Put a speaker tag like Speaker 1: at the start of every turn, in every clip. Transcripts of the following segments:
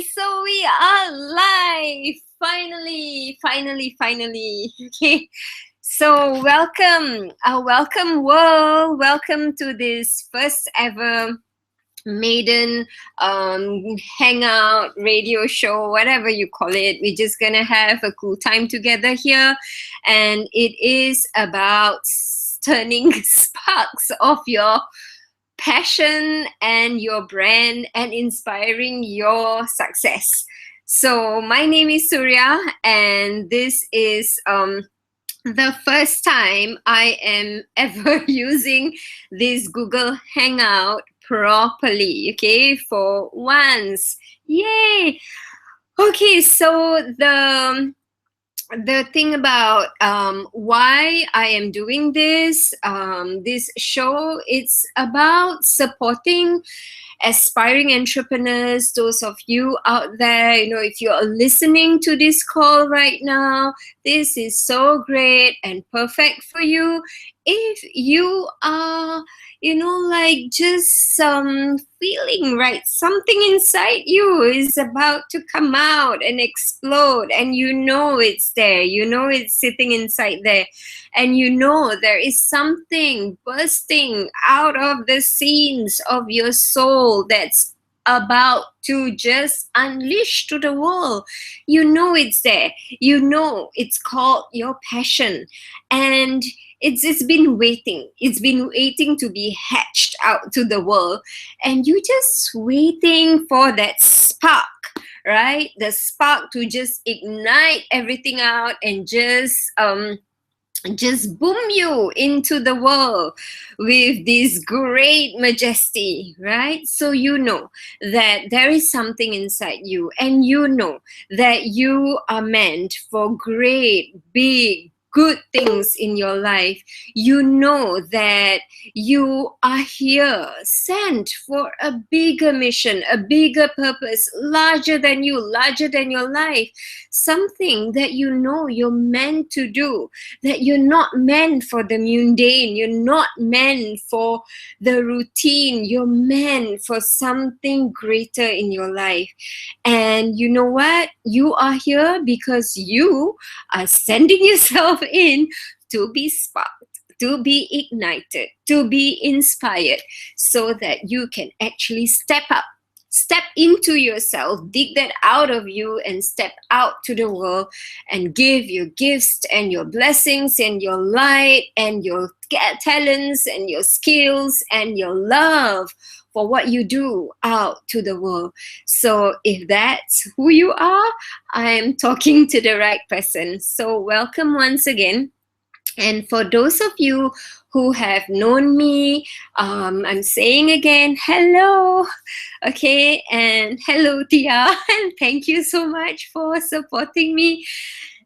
Speaker 1: So we are live. Finally. Okay. So welcome world. Welcome to this first ever maiden hangout radio show, whatever you call it. We're just gonna have a cool time together here, and it is about turning sparks of your passion and your brand and inspiring your success. So my name is Surya, and this is the first time I am ever using this Google Hangout properly. Okay, for once. Yay! Okay, so the thing about why I am doing this show, it's about supporting aspiring entrepreneurs, those of you out there, if you're listening to this call right now, this is so great and perfect for you. If you are, like just feeling right, something inside you is about to come out and explode, and it's there, it's sitting inside there, and there is something bursting out of the seams of your soul that's about to just unleash to the world. It's there. It's called your passion, and it's been waiting. It's been waiting to be hatched out to the world, and you just waiting for that spark, right? The spark to just ignite everything out and just boom you into the world with this great majesty, right? So that there is something inside you, and that you are meant for great, big, good things in your life. That you are here sent for a bigger mission, a bigger purpose, larger than you, larger than your life, something that you're meant to do, that you're not meant for the mundane, you're not meant for the routine, you're meant for something greater in your life. And you know what? You are here because you are sending yourself in to be sparked, to be ignited, to be inspired, so that you can actually step into yourself, dig that out of you, and step out to the world and give your gifts and your blessings and your light and your talents and your skills and your love for what you do out to the world. So if that's who you are, I am talking to the right person. So welcome once again. And for those of you who have known me, I'm saying again, hello. Okay, and hello, Tia. And thank you so much for supporting me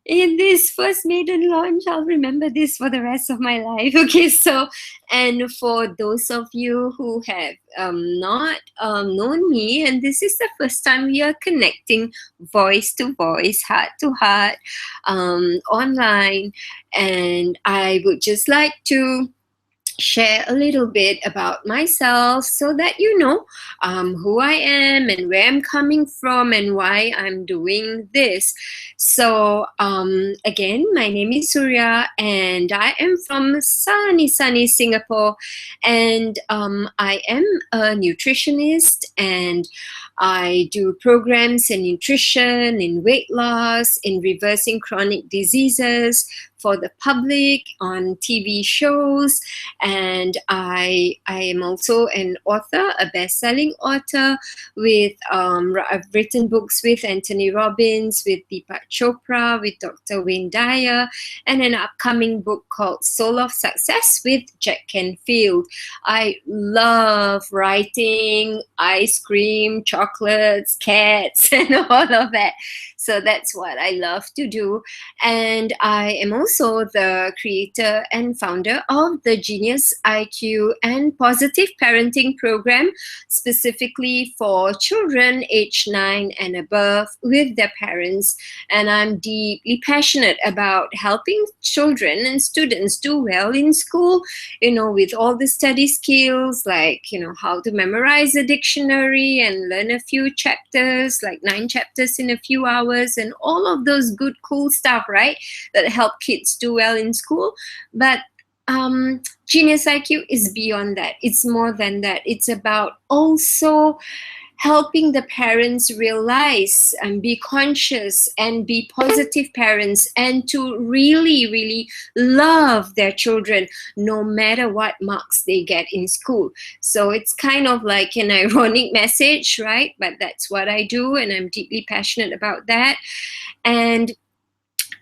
Speaker 1: in this first maiden launch. I'll remember this for the rest of my life. Okay, so, and for those of you who have not known me, and this is the first time we are connecting voice to voice, heart to heart, online, and I would just like to share a little bit about myself so that you know who I am and where I'm coming from and why I'm doing this. So again, my name is Surya, and I am from sunny Singapore, and I am a nutritionist, and I do programs in nutrition, in weight loss, in reversing chronic diseases for the public on TV shows, and I am also an author, a best-selling author. I've written books with Anthony Robbins, with Deepak Chopra, with Dr. Wayne Dyer, and an upcoming book called Soul of Success with Jack Canfield. I love writing, ice cream, chocolates, cats, and all of that. So that's what I love to do. And I am also the creator and founder of the Genius IQ and Positive Parenting Program, specifically for children aged 9 and above with their parents. And I'm deeply passionate about helping children and students do well in school, with all the study skills, like, how to memorize a dictionary and learn a few chapters, like 9 chapters in a few hours, and all of those good, cool stuff, right? That help kids do well in school. But Genius IQ is beyond that. It's more than that. It's about also helping the parents realize and be conscious and be positive parents, and to really, really love their children no matter what marks they get in school. So it's kind of like an ironic message, right? But that's what I do, and I'm deeply passionate about that. And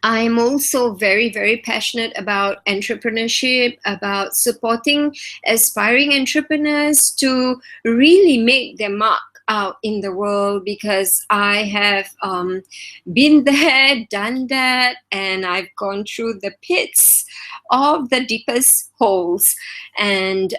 Speaker 1: I'm also very, very passionate about entrepreneurship, about supporting aspiring entrepreneurs to really make their mark out in the world, because I have been there, done that, and I've gone through the pits of the deepest holes. And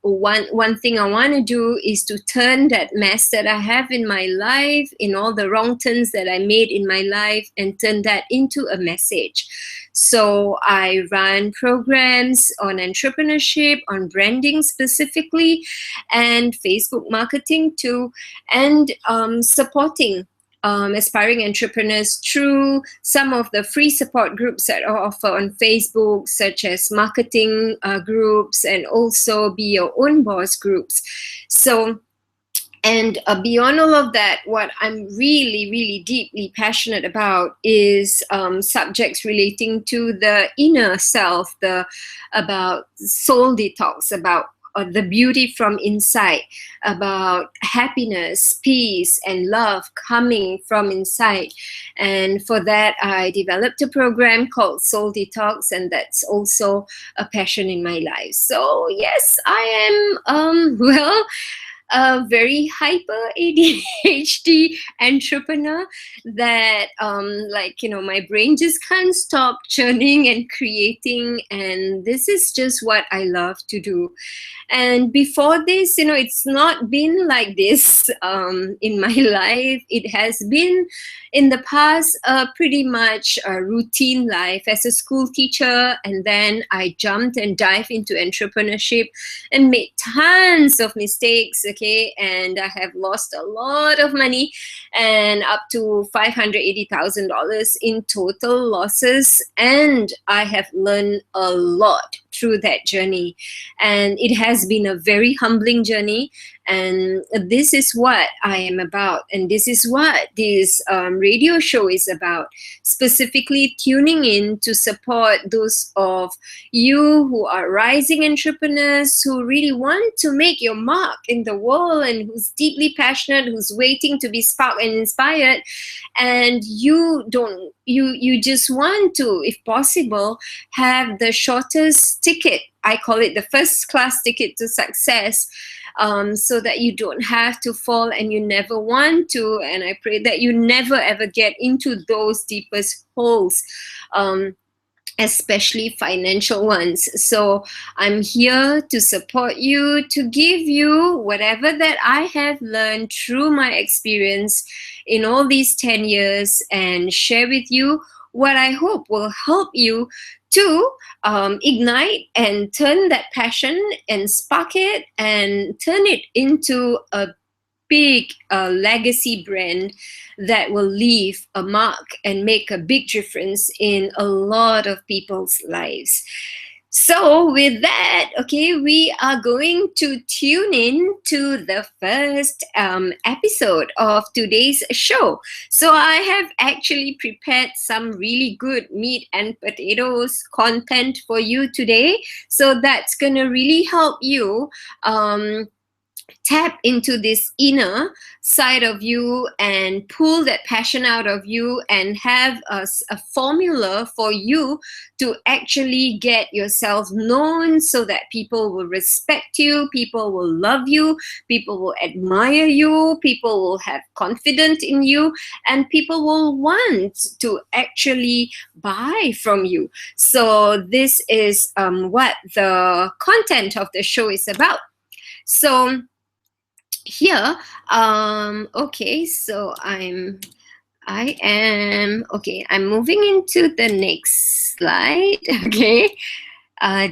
Speaker 1: one thing I want to do is to turn that mess that I have in my life, in all the wrong turns that I made in my life, and turn that into a message. So I run programs on entrepreneurship, on branding specifically, and Facebook marketing too, and supporting aspiring entrepreneurs through some of the free support groups that are offered on Facebook, such as marketing groups, and also Be Your Own Boss groups. So, and beyond all of that, what I'm really, really deeply passionate about is subjects relating to the inner self, about soul detox, about the beauty from inside, about happiness, peace, and love coming from inside. And for that, I developed a program called Soul Detox, and that's also a passion in my life. So yes, I am a very hyper ADHD entrepreneur that my brain just can't stop churning and creating, and this is just what I love to do. And before this, it's not been like this in my life. It has been in the past pretty much a routine life as a school teacher, and then I jumped and dived into entrepreneurship and made tons of mistakes, okay? And I have lost a lot of money, and up to $580,000 in total losses, and I have learned a lot through that journey, and it has been a very humbling journey. And this is what I am about, and this is what this radio show is about, specifically tuning in to support those of you who are rising entrepreneurs, who really want to make your mark in the world, and who's deeply passionate, who's waiting to be sparked and inspired, and you just want to, if possible, have the shortest ticket. I call it the first class ticket to success, so that you don't have to fall, and you never want to. And I pray that you never ever get into those deepest holes, especially financial ones. So I'm here to support you, to give you whatever that I have learned through my experience in all these 10 years, and share with you what I hope will help you to ignite and turn that passion and spark it and turn it into a big legacy brand that will leave a mark and make a big difference in a lot of people's lives. So with that, okay, we are going to tune in to the first episode of today's show. So I have actually prepared some really good meat and potatoes content for you today. So that's going to really help you tap into this inner side of you and pull that passion out of you and have a formula for you to actually get yourself known so that people will respect you, people will love you, people will admire you, people will have confidence in you, and people will want to actually buy from you. So this is what the content of the show is about. So here, okay, so I am okay, I'm moving into the next slide. Okay,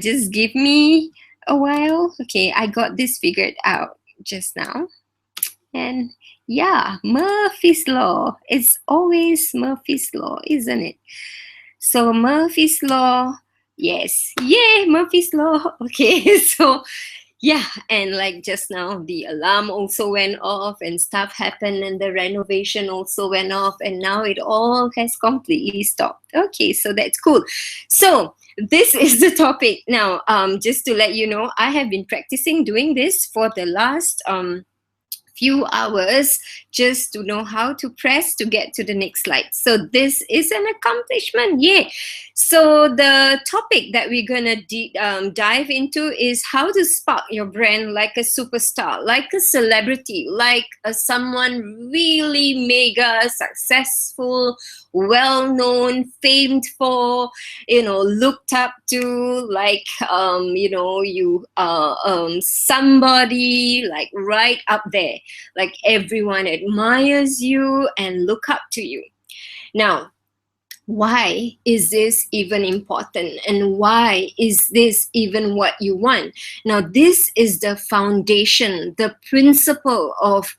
Speaker 1: just give me a while. Okay, I got this figured out just now. And yeah, Murphy's law. It's always Murphy's law, isn't it? So Murphy's law, yes, yay, Murphy's law. Okay, so yeah, and like just now, the alarm also went off and stuff happened and the renovation also went off and now it all has completely stopped. Okay, so that's cool. So this is the topic. Now, just to let you know, I have been practicing doing this for the last few hours just to know how to press to get to the next slide. So this is an accomplishment. Yay. So the topic that we're gonna dive into is how to spark your brand like a superstar, like a celebrity, like someone really mega successful, well-known, famed for, looked up to, like, you somebody like right up there, like everyone admires you and look up to you. Now, why is this even important, and why is this even what you want? Now, this is the foundation, the principle of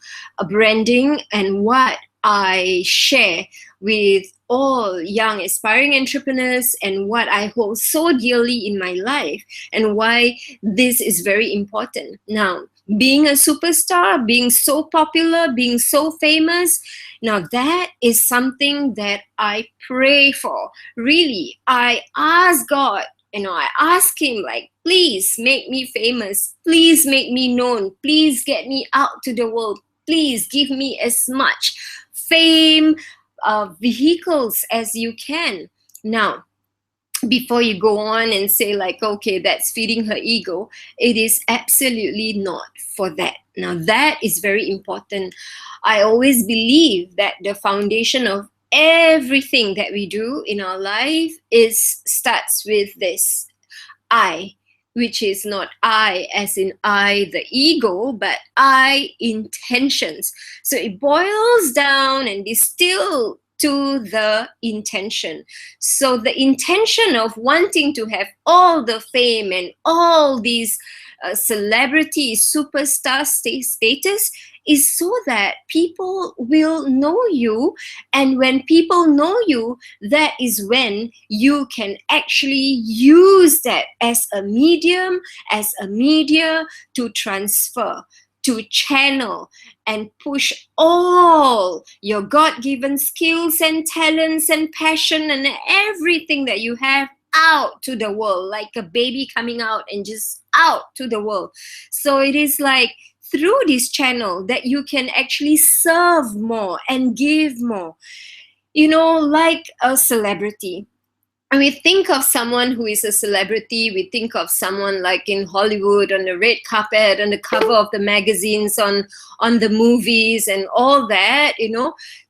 Speaker 1: branding, and what I share with all young aspiring entrepreneurs, and what I hold so dearly in my life, and why this is very important. Now, being a superstar, being so popular, being so famous, now that is something that I pray for. Really, I ask God, I ask Him, like, please make me famous. Please make me known. Please get me out to the world. Please give me as much fame, vehicles as you can. Now, before you go on and say like, okay, that's feeding her ego, it is absolutely not for that. Now, that is very important. I always believe that the foundation of everything that we do in our life starts with this I, which is not I as in I, the ego, but I, intentions. So it boils down and distilled to the intention. So the intention of wanting to have all the fame and all these celebrity superstar status is so that people will know you, and when people know you, that is when you can actually use that as a medium, as a media to transfer, to channel and push all your God-given skills and talents and passion and everything that you have out to the world, like a baby coming out and just out to the world. So it is like through this channel that you can actually serve more and give more, like a celebrity. And we think of someone who is a celebrity, we think of someone like in Hollywood on the red carpet, on the cover of the magazines, on the movies and all that,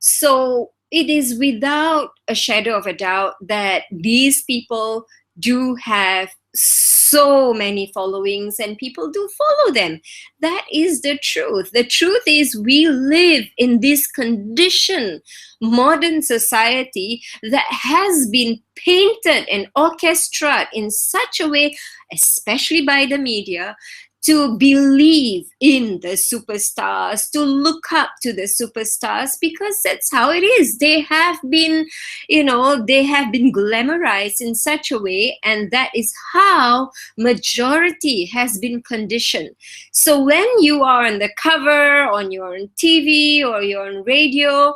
Speaker 1: So it is without a shadow of a doubt that these people do have so many followings and people do follow them. That is the truth. The truth is we live in this conditioned modern society that has been painted and orchestrated in such a way, especially by the media, to believe in the superstars, to look up to the superstars, because that's how it is. They have been, they have been glamorized in such a way, and that is how majority has been conditioned. So when you are on the cover, or you're on TV, or you're on radio,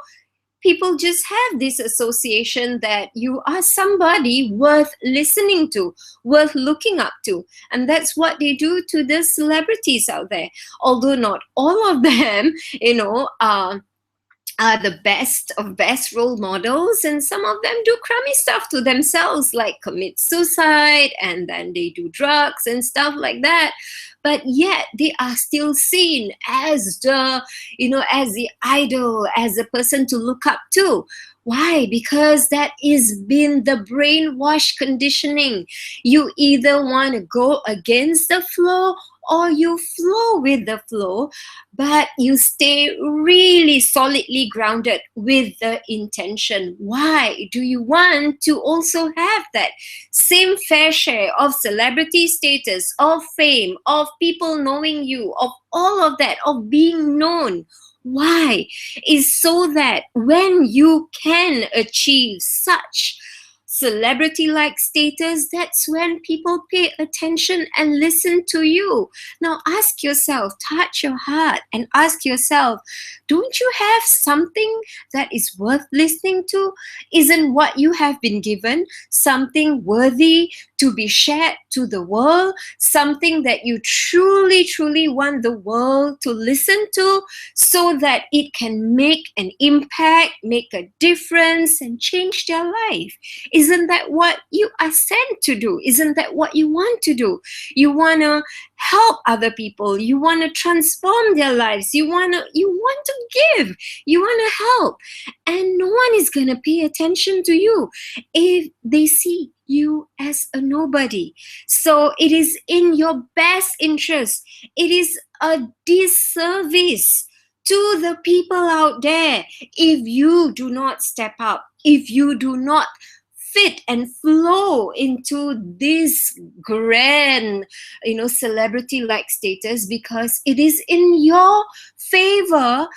Speaker 1: people just have this association that you are somebody worth listening to, worth looking up to. And that's what they do to the celebrities out there. Although not all of them, are the best of best role models, and some of them do crummy stuff to themselves, like commit suicide, and then they do drugs and stuff like that. But yet they are still seen as as the idol, as a person to look up to. Why? Because that is been the brainwash conditioning. You either want to go against the flow or you flow with the flow, but you stay really solidly grounded with the intention. Why? Do you want to also have that same fair share of celebrity status, of fame, of people knowing you, of all of that, of being known? Why? Is so that when you can achieve such celebrity-like status, that's when people pay attention and listen to you. Now ask yourself, touch your heart and ask yourself, don't you have something that is worth listening to? Isn't what you have been given something worthy to be shared to the world? Something that you truly, truly want the world to listen to, so that it can make an impact, make a difference, and change their life? Isn't that what you are sent to do? Isn't that what you want to do? You want to help other people. You want to transform their lives. You want to give. You want to help. And no one is going to pay attention to you if they see you as a nobody. So it is in your best interest. It is a disservice to the people out there if you do not step up, if you do not fit and flow into this grand, celebrity-like status, because it is in your favor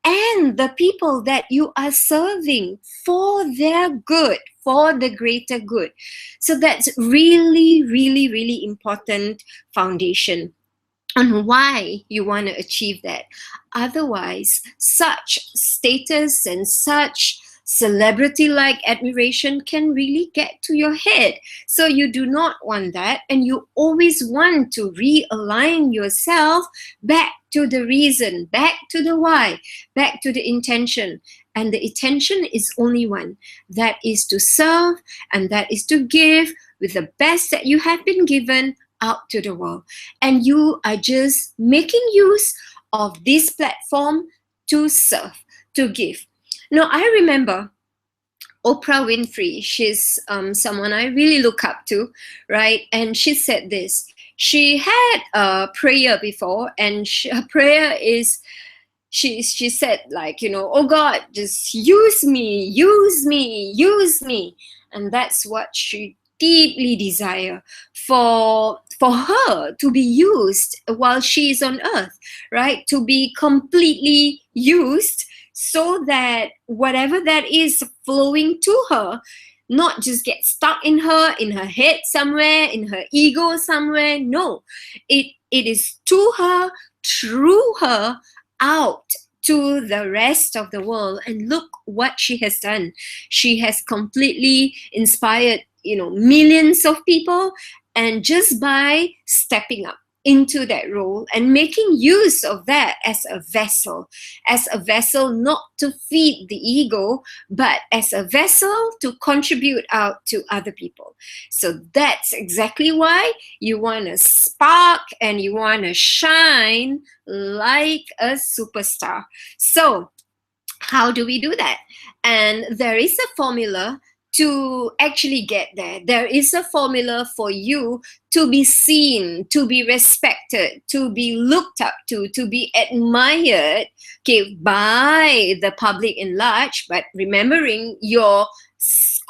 Speaker 1: and the people that you are serving for their good, for the greater good. So that's really, really, really important foundation on why you want to achieve that. Otherwise, such status and such celebrity-like admiration can really get to your head. So you do not want that, and you always want to realign yourself back to the reason, back to the why, back to the intention. And the intention is only one, that is to serve, and that is to give with the best that you have been given out to the world. And you are just making use of this platform to serve, to give. Now, I remember Oprah Winfrey. She's someone I really look up to, right? And she said this. She had a prayer before, and her prayer is, she said, like, oh God, just use me, use me, use me. And that's what she deeply desire for her to be used while she is on earth, right? To be completely used, so that whatever that is flowing to her not just get stuck in her head somewhere, in her ego somewhere. No, it is to her, through her, out to the rest of the world. And look what she has done. She has completely inspired millions of people, and just by stepping up into that role and making use of that as a vessel not to feed the ego, but as a vessel to contribute out to other people. So that's exactly why you want to spark and you want to shine like a superstar. So how do we do that? And there is a formula to actually get there. There is a formula for you to be seen, to be respected, to be looked up to be admired, okay, by the public in large. But remembering your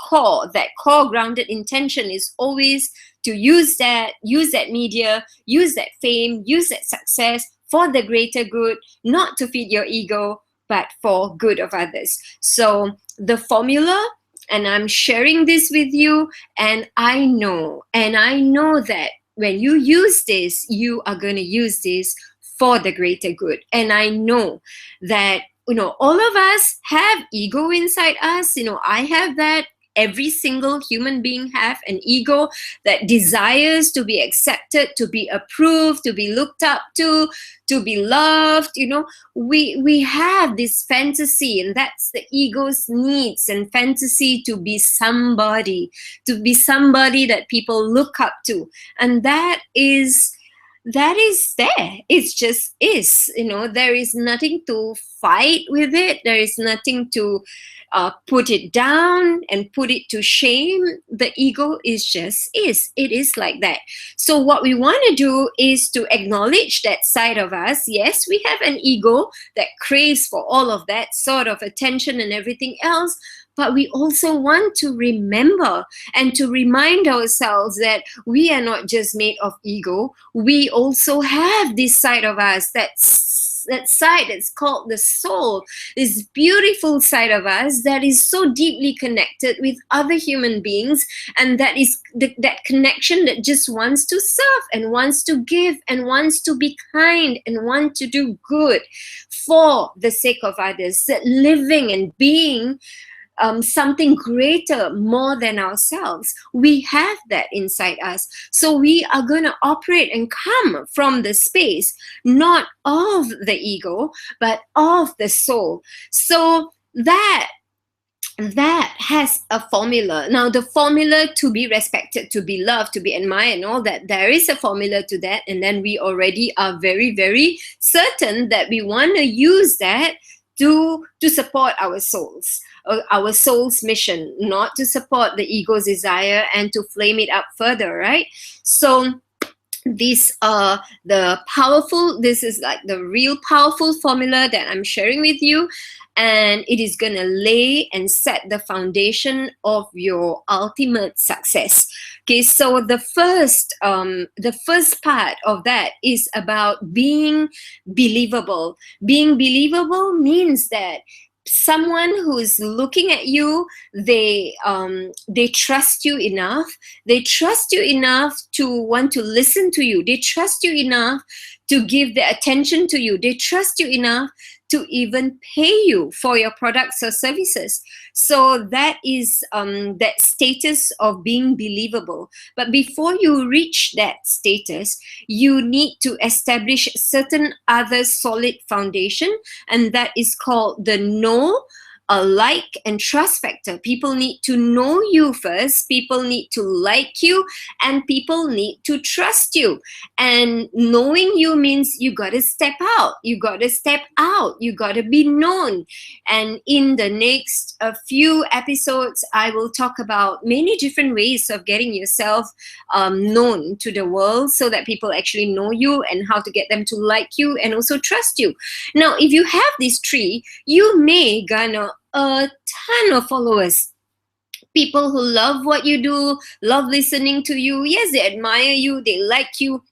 Speaker 1: core, that core grounded intention is always to use that media, use that fame, use that success for the greater good, not to feed your ego, but for good of others. So the formula, and I'm sharing this with you, and I know that when you use this, you are going to use this for the greater good. And I know that all of us have ego inside us. I have that. Every single human being have an ego that desires to be accepted, to be approved, to be looked up to be loved. We have this fantasy, and that's the ego's needs and fantasy to be somebody, that people look up to. And that is there. It's just is. There is nothing to fight with it. There is nothing to put it down and put it to shame. The ego is just is. It is like that. So what we want to do is to acknowledge that side of us. Yes, we have an ego that craves for all of that sort of attention and everything else. But we also want to remember and to remind ourselves that we are not just made of ego. We also have this side of us, that side that's called the soul, this beautiful side of us that is so deeply connected with other human beings, and that is that connection that just wants to serve and wants to give and wants to be kind and want to do good for the sake of others, that living and being something greater, more than ourselves. We have that inside us. So we are going to operate and come from the space, not of the ego, but of the soul. So that has a formula. Now, the formula to be respected, to be loved, to be admired, and all that, there is a formula to that. And then we already are very, very certain that we want to use that to support our soul's mission, not to support the ego's desire and to flame it up further, right? So these are this is like the real powerful formula that I'm sharing with you, and it is going to lay and set the foundation of your ultimate success. Okay, so the first part of that is about being believable. Being believable means that someone who is looking at you, they trust you enough. They trust you enough to want to listen to you. They trust you enough to give their attention to you. They trust you enough to even pay you for your products or services. So that is that status of being believable. But before you reach that status, you need to establish certain other solid foundation, and that is called the know, like, and trust factor. People need to know you first, people need to like you, and people need to trust you. And knowing you means you got to step out, you got to be known. And in the next few episodes, I will talk about many different ways of getting yourself known to the world, so that people actually know you, and how to get them to like you and also trust you. Now, if you have this tree, you may garner a ton of followers. People who love what you do, love listening to you. Yes, they admire you, they like you,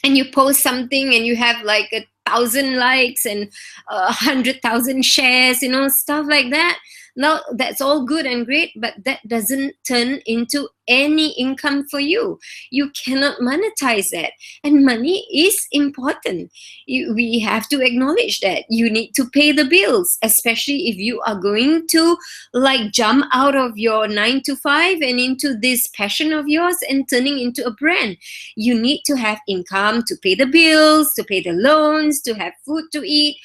Speaker 1: and you post something and you have like 1,000 likes and 100,000 shares, stuff like that. Now, that's all good and great, but that doesn't turn into any income for you. You cannot monetize that. And money is important. We have to acknowledge that. You need to pay the bills, especially if you are going to jump out of your 9 to 5 and into this passion of yours and turning into a brand. You need to have income to pay the bills, to pay the loans, to have food to eat,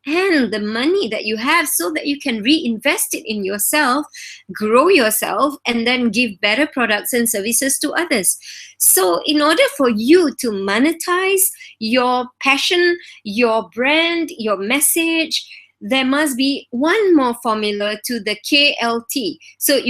Speaker 1: and the money that you have, so that you can reinvest it in yourself, grow yourself, and then give better products and services to others. So in order for you to monetize your passion, your brand, your message, there must be one more formula to the KLT. So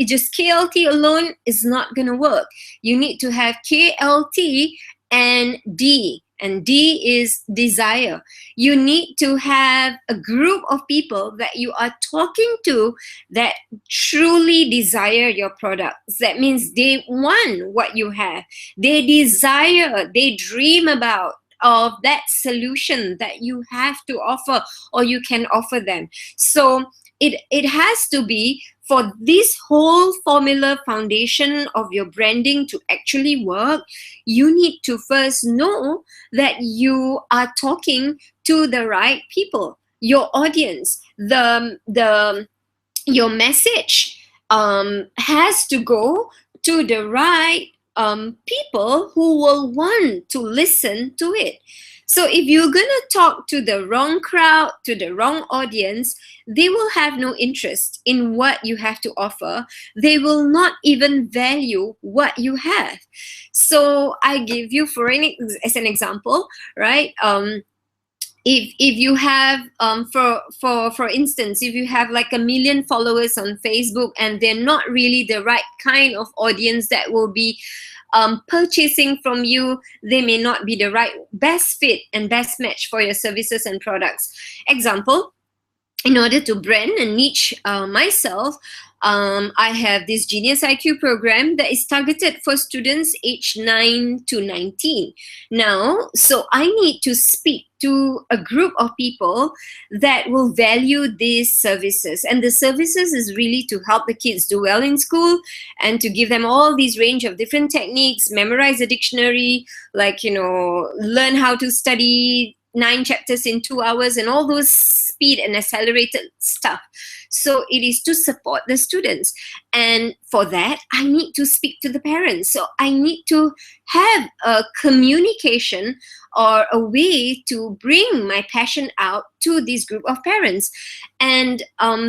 Speaker 1: just KLT alone is not going to work. You need to have KLT and D. And D is desire. You need to have a group of people that you are talking to that truly desire your products. That means they want what you have. They desire, they dream about of that solution that you have to offer, or you can offer them. So it has to be, for this whole formula foundation of your branding to actually work, you need to first know that you are talking to the right people. your audience, your message has to go to the right people who will want to listen to it. So if you're going to talk to the wrong crowd, to the wrong audience, they will have no interest in what you have to offer. They will not even value what you have. So I give you as an example, right? If you have for instance, if you have like 1 million followers on Facebook and they're not really the right kind of audience that will be purchasing from you, they may not be the right best fit and best match for your services and products. Example, in order to brand and niche myself, I have this Genius IQ program that is targeted for students aged 9 to 19. Now, so I need to speak to a group of people that will value these services. And the services is really to help the kids do well in school and to give them all these range of different techniques, memorize a dictionary, like, learn how to study 9 chapters in 2 hours and all those speed and accelerated stuff. So it is to support the students. And for that, I need to speak to the parents. So I need to have a communication or a way to bring my passion out to this group of parents. And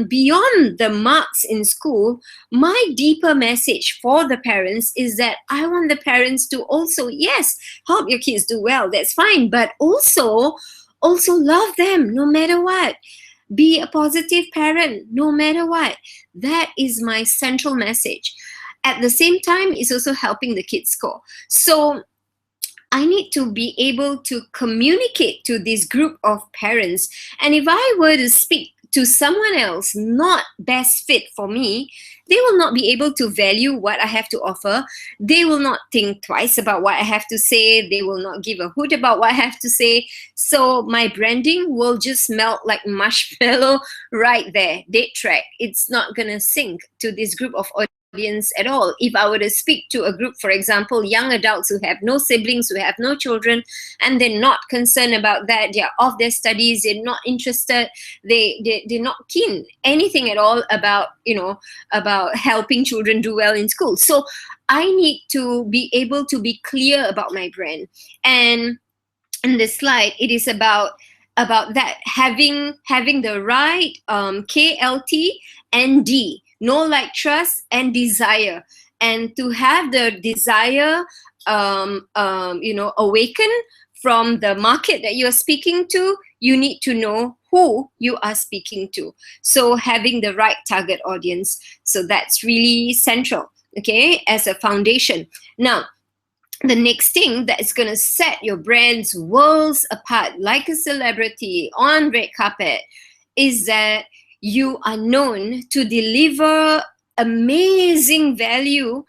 Speaker 1: beyond the marks in school, my deeper message for the parents is that I want the parents to also, yes, help your kids do well, that's fine, but also love them no matter what. Be a positive parent no matter what. That is my central message. At the same time, it's also helping the kids score. So I need to be able to communicate to this group of parents. And if I were to speak to someone else not best fit for me, they will not be able to value what I have to offer. They will not think twice about what I have to say. They will not give a hoot about what I have to say. So my branding will just melt like marshmallow right there, dead track. It's not going to sync to this group of audience at all. If I were to speak to a group, for example, young adults who have no siblings, who have no children, and they're not concerned about that, they're off their studies, they're not interested, they're not keen anything at all about about helping children do well in school. So I need to be able to be clear about my brand. And in this slide, it is about that, having the right KLT and D, know, like, trust, and desire. And to have the desire awaken from the market that you're speaking to, you need to know who you are speaking to. So having the right target audience. So that's really central, okay, as a foundation. Now, the next thing that is going to set your brand's worlds apart, like a celebrity on red carpet, is that you are known to deliver amazing value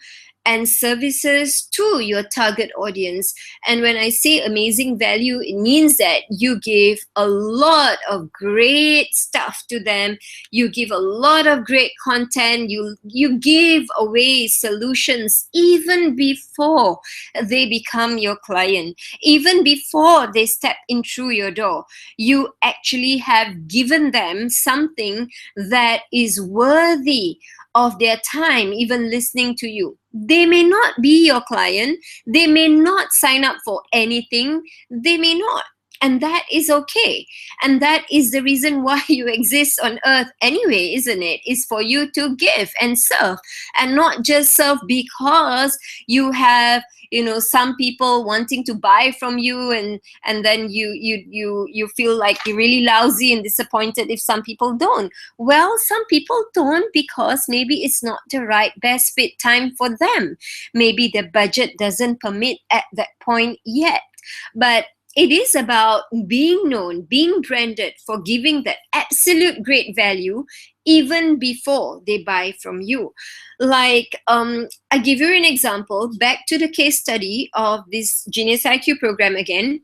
Speaker 1: and services to your target audience. And when I say amazing value, it means that you give a lot of great stuff to them. You give a lot of great content. You give away solutions even before they become your client, even before they step in through your door. You actually have given them something that is worthy of their time, even listening to you. They may not be your client. They may not sign up for anything. They may not. And that is okay. And that is the reason why you exist on earth anyway, isn't it? Is for you to give and serve, and not just serve because you have, some people wanting to buy from you, and then you feel like you're really lousy and disappointed if some people don't. Well, some people don't because maybe it's not the right best fit time for them. Maybe the budget doesn't permit at that point yet. But it is about being known, being branded for giving that absolute great value even before they buy from you. Like, I give you an example, back to the case study of this Genius IQ program again.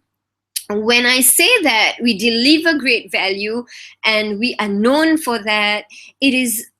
Speaker 1: When I say that we deliver great value and we are known for that, it is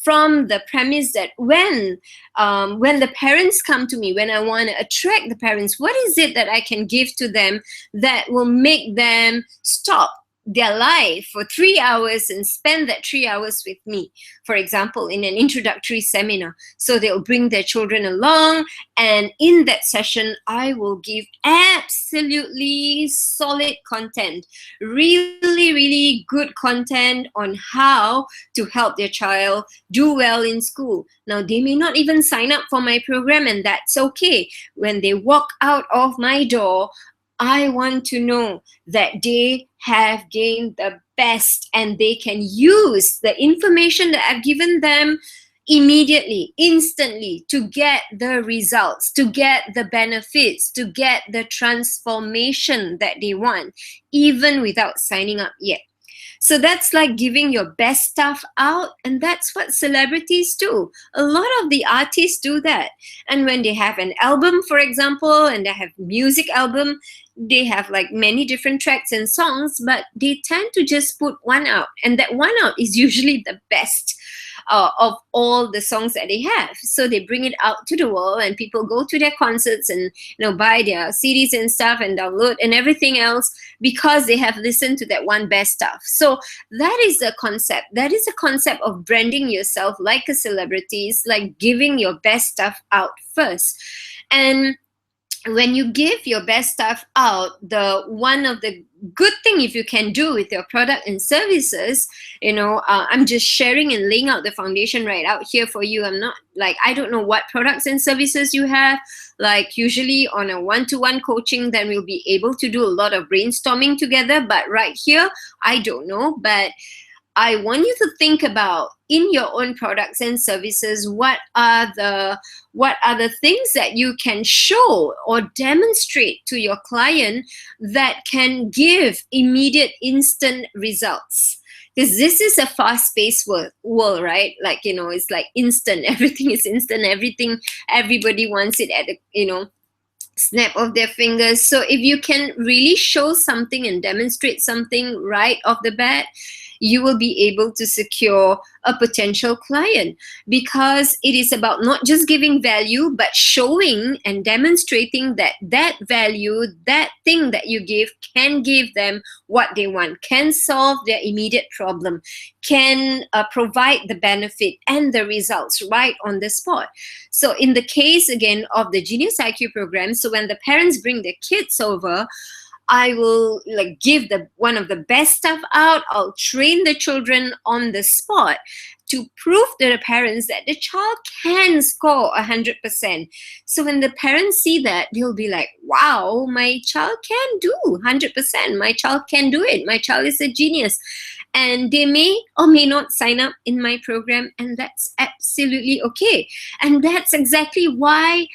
Speaker 1: from the premise that when the parents come to me, when I want to attract the parents, what is it that I can give to them that will make them stop their life for 3 hours and spend that 3 hours with me, for example, in an introductory seminar. So they'll bring their children along, and in that session, I will give absolutely solid content, really, really good content on how to help their child do well in school. Now, they may not even sign up for my program, and that's okay. When they walk out of my door, I want to know that they have gained the best and they can use the information that I've given them immediately, instantly, to get the results, to get the benefits, to get the transformation that they want, even without signing up yet. So that's like giving your best stuff out, and that's what celebrities do. A lot of the artists do that. And when they have an album, for example, and they have music album, they have like many different tracks and songs, but they tend to just put one out, and that one out is usually the best of all the songs that they have. So they bring it out to the world, and people go to their concerts and buy their CDs and stuff and download and everything else because they have listened to that one best stuff. So that is the concept. That is a concept of branding yourself like a celebrity. It's like giving your best stuff out first. And when you give your best stuff out, the one of the good thing if you can do with your product and services, I'm just sharing and laying out the foundation right out here for you. I'm not like, I don't know what products and services you have. Like usually on a one-to-one coaching, then we'll be able to do a lot of brainstorming together. But right here, I don't know. But I want you to think about in your own products and services, what are the things that you can show or demonstrate to your client that can give immediate, instant results. Because this is a fast-paced world, right? Like, it's like instant. Everything is instant. Everybody wants it at the, snap of their fingers. So if you can really show something and demonstrate something right off the bat, you will be able to secure a potential client, because it is about not just giving value, but showing and demonstrating that value, that thing that you give, can give them what they want, can solve their immediate problem, can provide the benefit and the results right on the spot. So in the case, again, of the Genius IQ program, so when the parents bring their kids over, I will give one of the best stuff out. I'll train the children on the spot to prove to the parents that the child can score 100%. So when the parents see that, they'll be like, wow, my child can do 100%. My child can do it. My child is a genius. And they may or may not sign up in my program, and that's absolutely okay. And that's exactly why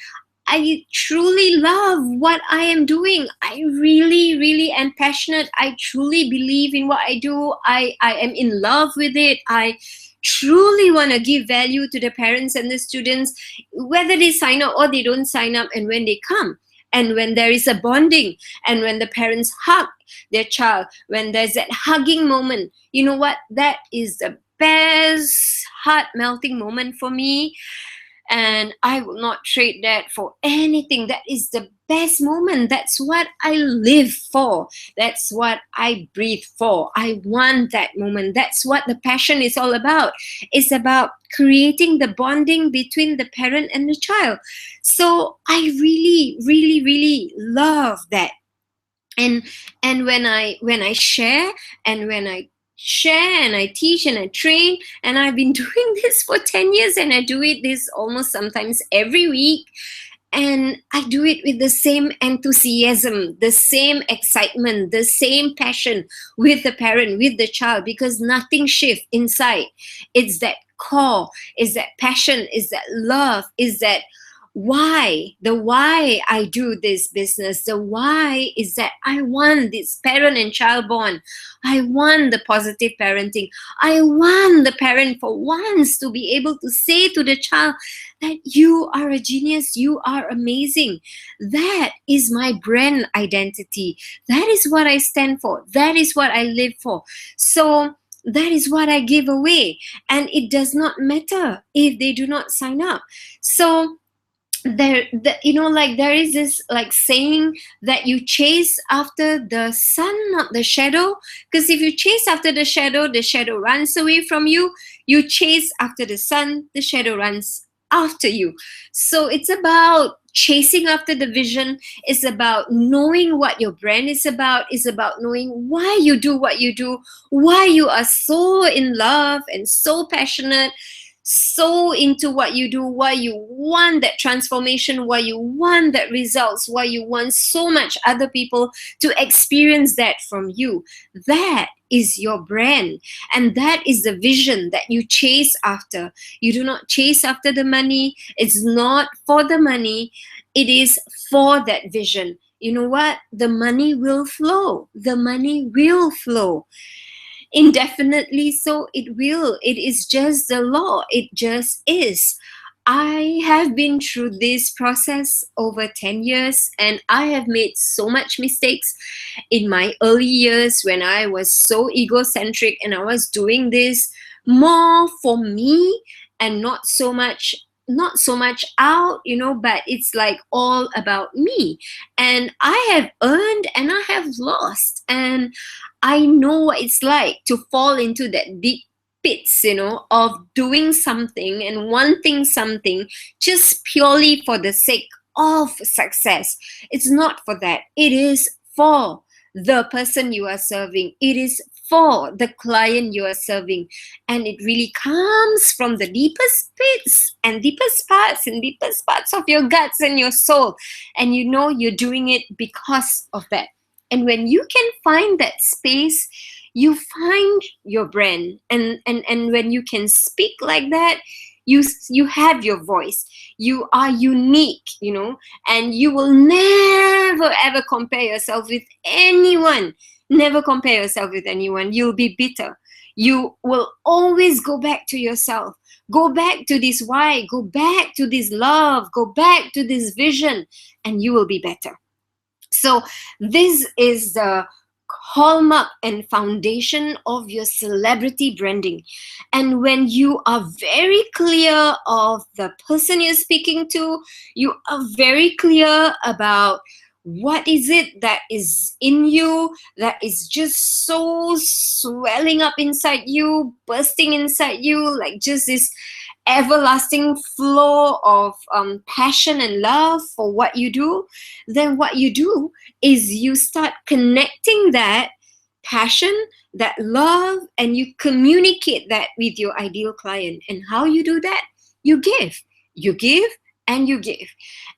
Speaker 1: I truly love what I am doing. I really, really am passionate. I truly believe in what I do. I am in love with it. I truly want to give value to the parents and the students, whether they sign up or they don't sign up, and when they come. And when there is a bonding, and when the parents hug their child, when there's that hugging moment, you know what? That is the best heart-melting moment for me. And I will not trade that for anything. That is the best moment. That's what I live for. That's what I breathe for. I want that moment. That's what the passion is all about. It's about creating the bonding between the parent and the child. So I really, really, really love that. And when I share, and when I share and I teach and I train, and I've been doing this for 10 years, and I do this almost sometimes every week, and I do it with the same enthusiasm, the same excitement, the same passion with the parent, with the child, because nothing shifts inside. It's that core, is that passion, is that love, is that why I do this business. The why is that I want this parent and child bond. I want the positive parenting. I want the parent for once to be able to say to the child that you are a genius, you are amazing. That is my brand identity. That is what I stand for. That is what I live for. So that is what I give away. And it does not matter if they do not sign up. So there is this like saying that you chase after the sun, not the shadow. Because if you chase after the shadow runs away from you. You chase after the sun, the shadow runs after you. So it's about chasing after the vision. It's about knowing what your brand is about. It's about knowing why you do what you do, why you are so in love and so passionate, so into what you do, why you want that transformation, why you want that results, why you want so much other people to experience that from you. That is your brand, and that is the vision that you chase after. You do not chase after the money. It's not for the money, it is for that vision. You know what? The money will flow. The money will flow indefinitely, so it will. It is just the law. It just is. I have been through this process over 10 years, and I have made so much mistakes in my early years when I was so egocentric and I was doing this more for me and not so much out, but it's like all about me. And I have earned and I have lost, and I know what it's like to fall into that deep pits, of doing something and wanting something just purely for the sake of success. It's not for that. It is for the person you are serving. It is for the client you are serving. And it really comes from the deepest pits and deepest parts of your guts and your soul. And you're doing it because of that. And when you can find that space, you find your brand. And when you can speak like that, you have your voice. You are unique, and you will never ever compare yourself with anyone. Never compare yourself with anyone. You'll be bitter. You will always go back to yourself. Go back to this why. Go back to this love. Go back to this vision, and you will be better. So this is the hallmark and foundation of your celebrity branding. And when you are very clear of the person you're speaking to, you are very clear about what is it that is in you, that is just so swelling up inside you, bursting inside you, like just this everlasting flow of passion and love for what you do. Then what you do is you start connecting that passion, that love, and you communicate that with your ideal client. And how you do that? You give. You give and you give.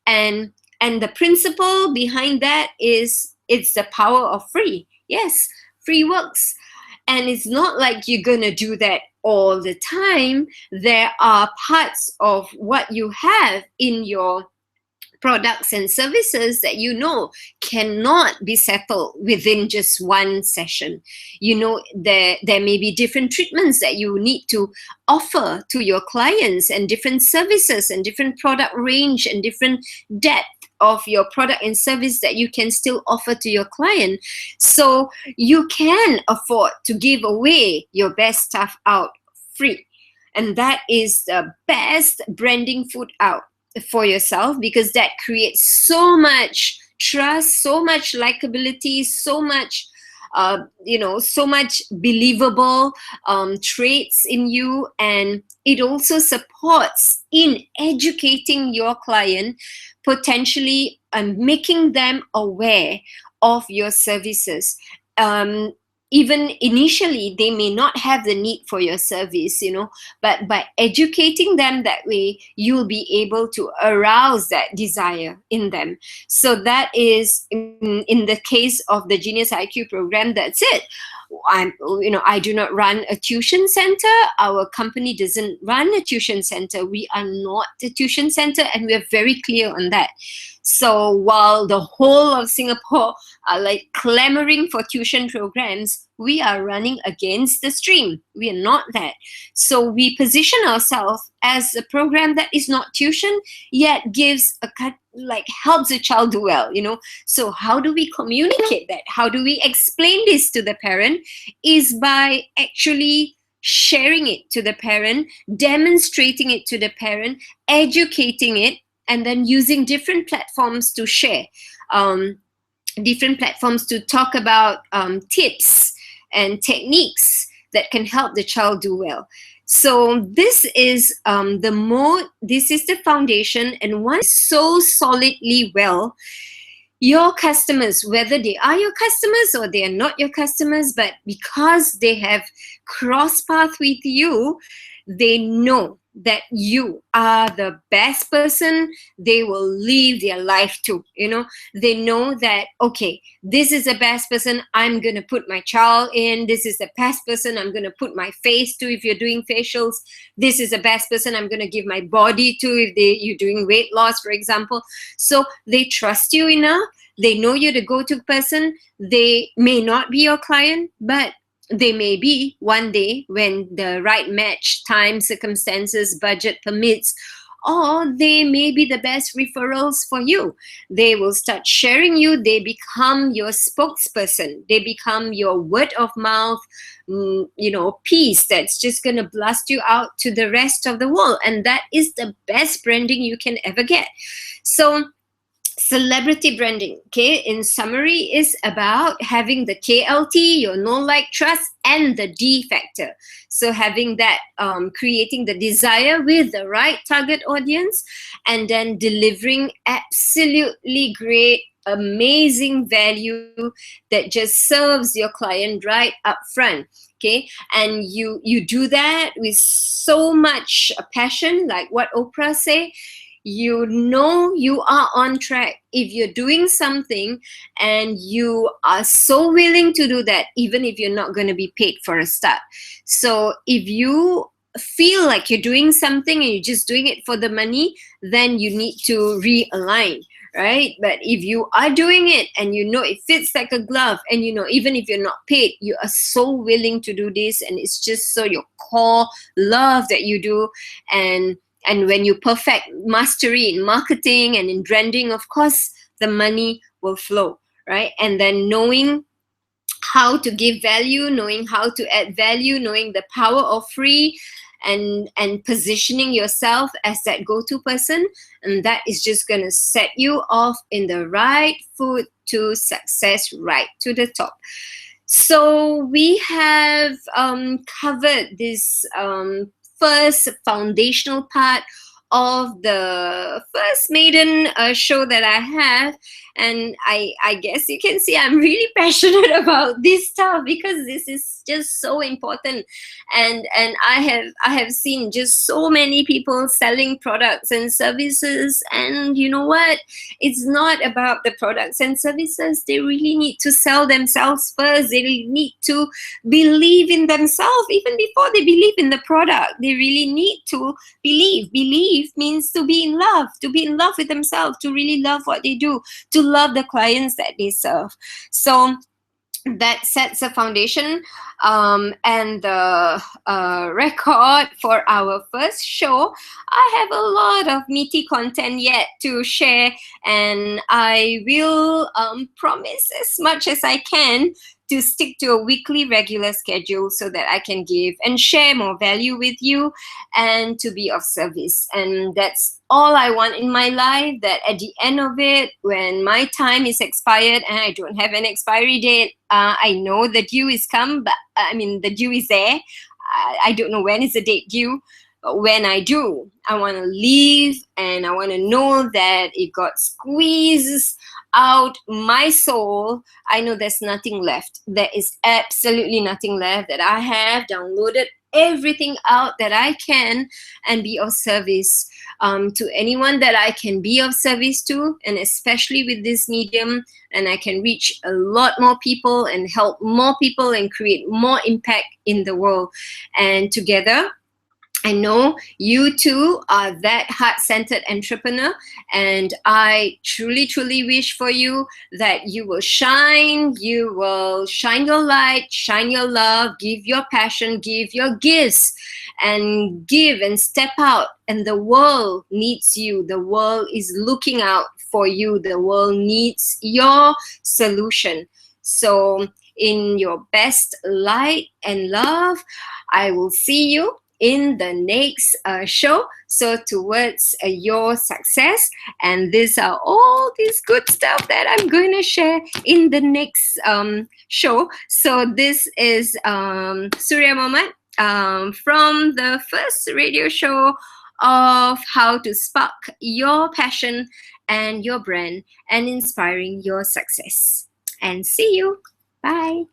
Speaker 1: And the principle behind that is it's the power of free. Yes, free works. And it's not like you're going to do that all the time. There are parts of what you have in your products and services that cannot be settled within just one session. There may be different treatments that you need to offer to your clients, and different services and different product range and different depth of your product and service that you can still offer to your client. So you can afford to give away your best stuff out free. And that is the best branding food out for yourself, because that creates so much trust, so much likability, so much so much believable traits in you. And it also supports in educating your client, potentially making them aware of your services. Even initially, they may not have the need for your service, but by educating them that way, you'll be able to arouse that desire in them. So that is in the case of the Genius IQ program. That's it. I do not run a tuition center. Our company doesn't run a tuition center. We are not a tuition center, and we are very clear on that. So while the whole of Singapore are like clamoring for tuition programs, we are running against the stream. We are not that. So we position ourselves as a program that is not tuition, yet helps a child do well, So how do we communicate that? How do we explain this to the parent? Is by actually sharing it to the parent, demonstrating it to the parent, educating it, and then using different platforms to share, different platforms to talk about tips and techniques that can help the child do well. So this is this is the foundation, and once so solidly well, your customers, whether they are your customers or they are not your customers, but because they have crossed path with you, they know that you are the best person they will live their life to. They know that, okay, this is the best person I'm going to put my child in. This is the best person I'm going to put my face to if you're doing facials. This is the best person I'm going to give my body to if you're doing weight loss, for example. So they trust you enough. They know you're the go-to person. They may not be your client, but they may be one day when the right match, time, circumstances, budget permits, or they may be the best referrals for you. They will start sharing you. They become your spokesperson. They become your word of mouth, piece that's just going to blast you out to the rest of the world. And that is the best branding you can ever get. So celebrity branding, okay, in summary, is about having the KLT, your know, like, trust, and the D factor. So having that, creating the desire with the right target audience, and then delivering absolutely great, amazing value that just serves your client right up front. Okay, and you do that with so much passion, like what Oprah say. You know you are on track if you're doing something and you are so willing to do that, even if you're not going to be paid for a start. So if you feel like you're doing something and you're just doing it for the money, then you need to realign, right? But if you are doing it and you know it fits like a glove, and you know even if you're not paid, you are so willing to do this, and it's just so your core love that you do. And when you perfect mastery in marketing and in branding, of course, the money will flow, right? And then knowing how to give value, knowing how to add value, knowing the power of free, and positioning yourself as that go-to person, and that is just going to set you off in the right foot to success, right to the top. So we have covered this first foundational part of the first maiden show that I have, and I guess you can see I'm really passionate about this stuff because this is just so important, and I have seen just so many people selling products and services, and you know what, it's not about the products and services. They really need to sell themselves first. They really need to believe in themselves even before they believe in the product. They really need to believe means to be in love with themselves, to really love what they do, to love the clients that they serve. So that sets a foundation, and the record for our first show. I have a lot of meaty content yet to share, and I will promise as much as I can to stick to a weekly regular schedule so that I can give and share more value with you and to be of service. And that's all I want in my life, that at the end of it, when my time is expired and I don't have an expiry date, I know the due is come, but the due is there. I don't know when is the date due, but when I do, I want to leave and I want to know that it got squeezed out my soul. I know there's nothing left. There is absolutely nothing left, that I have downloaded everything out that I can and be of service to anyone that I can be of service to, and especially with this medium, and I can reach a lot more people and help more people and create more impact in the world. And together, I know you too are that heart-centered entrepreneur, and I truly, truly wish for you that you will shine your light, shine your love, give your passion, give your gifts, and give and step out. And the world needs you. The world is looking out for you. The world needs your solution. So in your best light and love, I will see you in the next show. So towards your success, and these are all these good stuff that I'm going to share in the next show. So this is Surya Mohammed from the first radio show of how to spark your passion and your brand and inspiring your success. And see you. Bye.